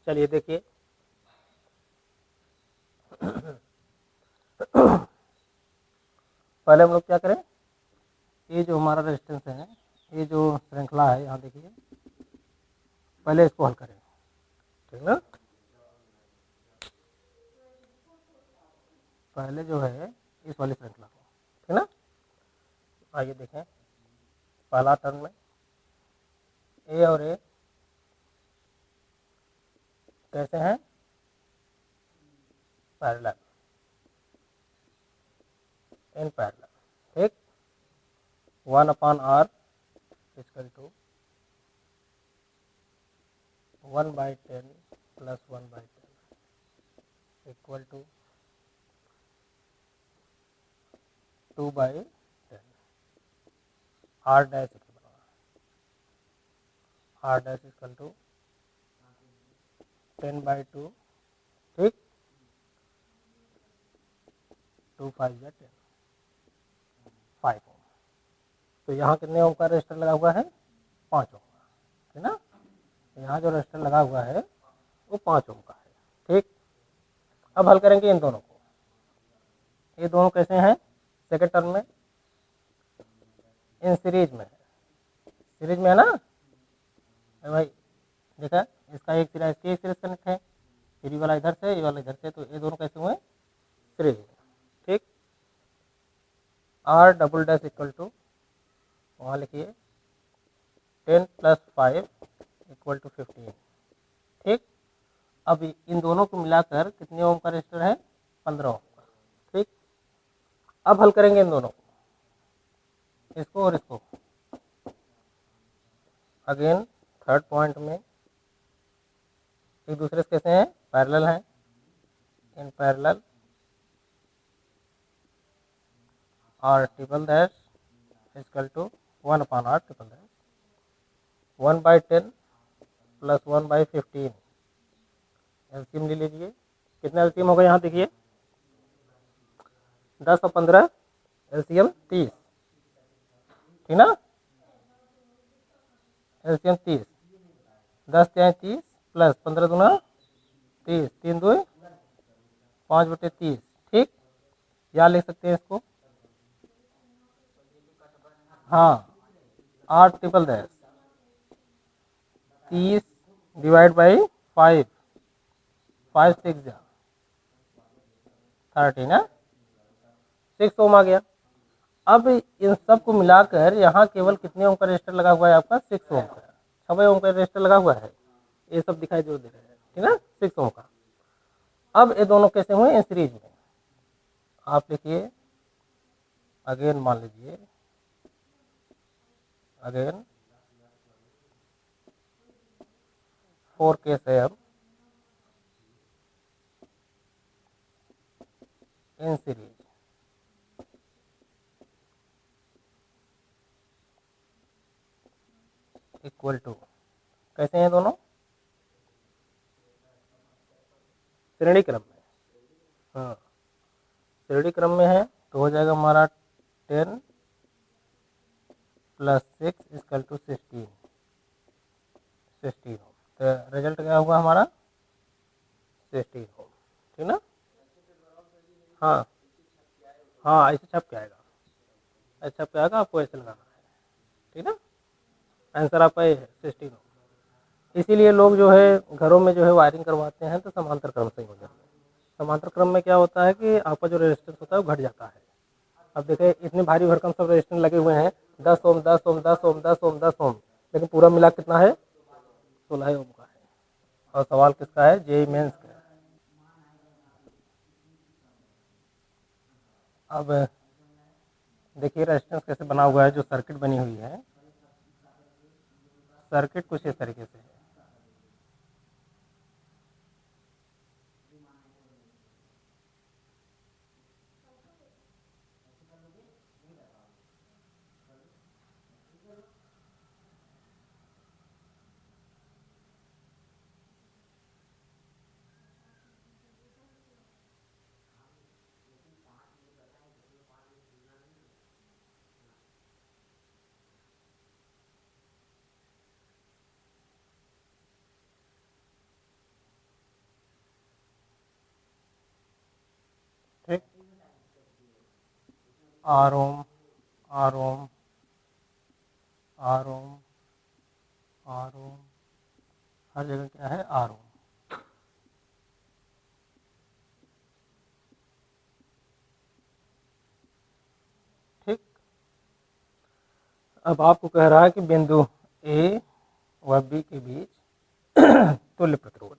चलिए देखिए, पहले हम लोग क्या करें, ये जो हमारा रेजिस्टेंस है, ये जो श्रृंखला है यहाँ देखिए, पहले इसको हल करें, ठीक ना। पहले जो है इस वाली श्रृंखला को, ठीक ना। आइए देखें, पहला टर्म में ए और ए कैसे हैं, पैरेलल, इन पैरेलल, ठीक। 1/r equal to 1/10 plus 1/10 equal to 2/10 r dash equal to 10/2, ठीक। 2 5 या 10, 5 ओम। तो यहाँ कितने ओम का रजिस्टर लगा हुआ है, 5 ओम का, ठीक ना। यहाँ जो रजिस्टर लगा हुआ है वो 5 ओम का है, ठीक। अब हल करेंगे इन दोनों को, ये दोनों कैसे हैं, सेकंड टर्म में इन सीरीज में है, सीरीज में है ना भाई, देखा, इसका एक सिरा इसके एक सीरीज कनेक्ट है, फिर वाला इधर से, ये वाला इधर से, तो ये दोनों कैसे हुए, सीरीज में, ठीक। r double dash equal to, वहाँ लिखिए 10 प्लस 5 इक्वल टू 15, ठीक। अब इन दोनों को मिलाकर कितने ओम का रजिस्टर है, 15 ओम का, ठीक। अब हल करेंगे इन दोनों को, इसको और इसको, अगेन थर्ड पॉइंट में एक दूसरे से कैसे हैं, पैरेलल हैं, in parallel r triple dash equal to 1/r triple dash 1/10 plus 1/15, LCM ले लीजिए, कितना एलसीएम होगा यहाँ देखिए, 10 और 15 एलसीएम 30, ठीक ना, एलसीएम 30, 10 त्याँ 30 प्लस 15 दूना 30, 3 2 5/30, ठीक। या लिख सकते हैं इसको, हाँ, 8 ट्रिपल डैश 30 डिवाइड बाई 5, 5 6 जा 30 ना, 6 ओम आ गया। अब इन सब को मिलाकर यहाँ केवल कितने ओम का रजिस्टर लगा हुआ है, आपका 6 ओम का, 6 ओम का रजिस्टर लगा हुआ है, ये सब दिखाई दे रहा है, ठीक ना, 6 ओम का। अब ये दोनों कैसे हुए, इन सीरीज में, आप लिखिए, अगेन मान लीजिए, अगेन 4 केस है अब इन सीरीज, इक्वल टू, कैसे हैं दोनों, श्रेणी क्रम में, हाँ श्रेणी क्रम में है, तो हो जाएगा हमारा 10 प्लस 6 इक्वल टू 16 ओम, तो रिजल्ट क्या हुआ हमारा 16 ओम, ठीक ना। हाँ हाँ, ऐसे छप के आएगा, ऐसे छप के आएगा, आपको ऐसे लगाना है, ठीक ना। आंसर आपका ये है 16 ओम। इसीलिए लोग जो है घरों में जो है वायरिंग करवाते हैं तो समांतर क्रम से ही हो जाता है। समांतर क्रम में क्या होता है कि आपका जो रेजिस्टेंस होता है वो घट जाता है। अब देखिए इतने भारी भरकम सब रेजिस्टेंस लगे हुए हैं, 10 ओम 10 ओम 10 ओम 10 ओम 10 ओम, लेकिन पूरा मिला कितना है, 16 ओम का है। और सवाल किसका है, जेईई मेंस का। अब देखिए रेजिस्टेंस कैसे बना हुआ है, जो सर्किट बनी हुई है, सर्किट कुछ इस तरीके से है। R Om, R Om, R Om, R Om, हर जगह क्या है, आर ओम। ठीक, अब आपको कह रहा है कि बिंदु ए व बी के बीच तुल्य प्रतिरोध।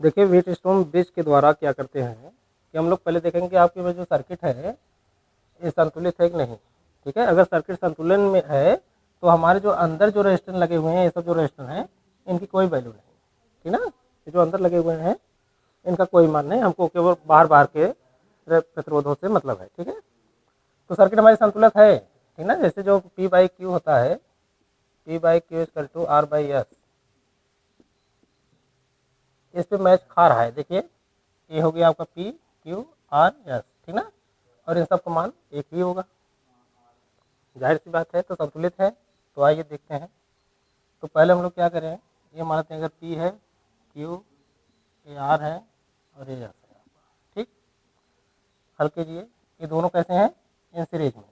देखिए व्हीटस्टोन ब्रिज के द्वारा क्या करते हैं कि हम लोग पहले देखेंगे कि आपके पास जो सर्किट है ये संतुलित है कि नहीं। ठीक है, अगर सर्किट संतुलन में है तो हमारे जो अंदर जो रेजिस्टेंस लगे हुए हैं, ये सब जो रेजिस्टेंस हैं इनकी कोई वैल्यू नहीं, ठीक ना। ये जो अंदर लगे हुए हैं इनका कोई मान नहीं, हमको केवल बाहर बाहर के प्रतिरोधों से मतलब है। ठीक है, तो सर्किट हमारी संतुलित है, ठीक ना। जैसे जो पी बाई क्यू होता है, P by Q equal to R by S, इस पे मैच खा रहा है। देखिए ये हो गया आपका पी क्यू आर एस, ठीक ना, और इन सब का मान एक ही होगा, जाहिर सी बात है, तो संतुलित है। तो आइए देखते हैं। तो पहले हम लोग क्या करें, ये मानते हैं अगर पी है, क्यू, ये आर है और ये एस है, ठीक। हल कीजिए, ये दोनों कैसे हैं, इन सीरीज में।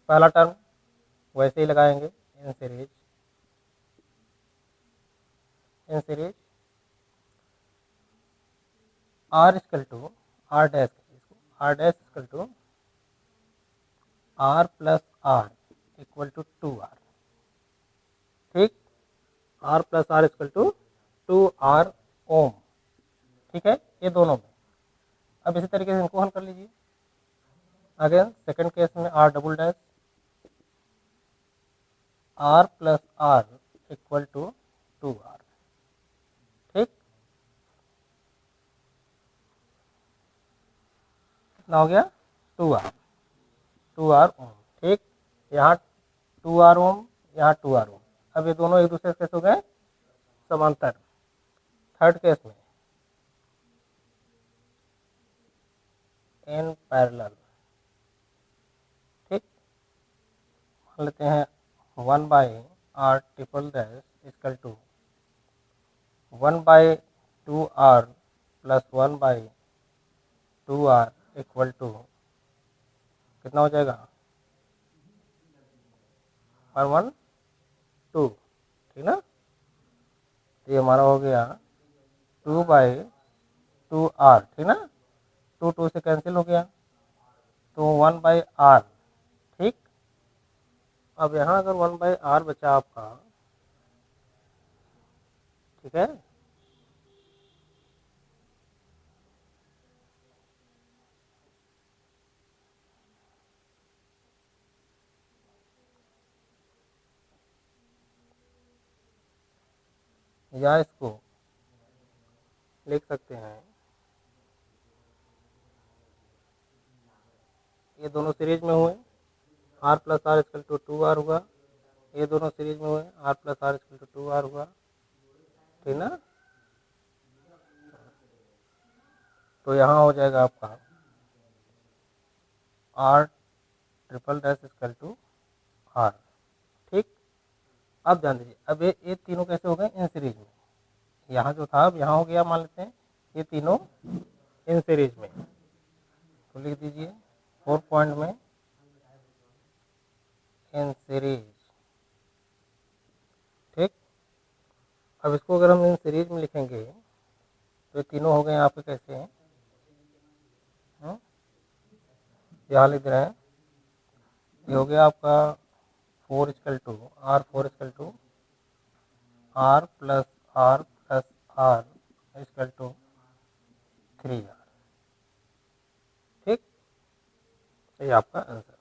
पहला टर्म वैसे ही लगाएंगे, in series, in series R equal to R dash, R dash equal to R plus R equal to 2R, ठीक। R plus R equal to 2R ohm, ठीक है, ये दोनों में। अब इसी तरीके से इनको हल कर लीजिए। अगेन सेकंड केस में R double dash, R plus R equal to 2R, ठीक। कितना हो गया, 2R, 2R ओम, ठीक। यहाँ 2R ओम, यहाँ 2R ओम। अब ये दोनों एक दूसरे से कैसे हो गए, समांतर। थर्ड केस में इन पैरेलल, ठीक। मान लेते हैं 1 by R triple dash equal to 1 by 2R plus 1 by 2R equal to कितना हो जाएगा, 1 2, ठीक ना। तो ये हमारा हो गया 2 बाई 2R, ठीक ना। 2 2 से कैंसिल हो गया, तो 1 बाई आर, ठीक। अब यहाँ अगर 1 बाई आर बचा आपका, ठीक है, या इसको लिख सकते हैं, ये दोनों सीरीज में हुए, R plus R equal to 2R हुआ, ये दोनों सीरीज में हुए, R plus R equal to 2R हुआ, ठीक ना। तो यहाँ हो जाएगा आपका R triple dash equal to R, ठीक। अब ध्यान दीजिए, अब ये तीनों कैसे हो गए, इन सीरीज में। यहाँ जो था अब यहाँ हो गया, मान लेते हैं ये तीनों इन सीरीज में, तो लिख दीजिए 4 पॉइंट में इन सीरीज, ठीक। अब इसको अगर हम इन सीरीज में लिखेंगे तो ये तीनों हो गए आपके कैसे हैं, यहाँ लिख रहे हैं, ये हो गया आपका 4 equal to R4 equal to R plus R equal to 3R, ठीक। ये आपका आंसर।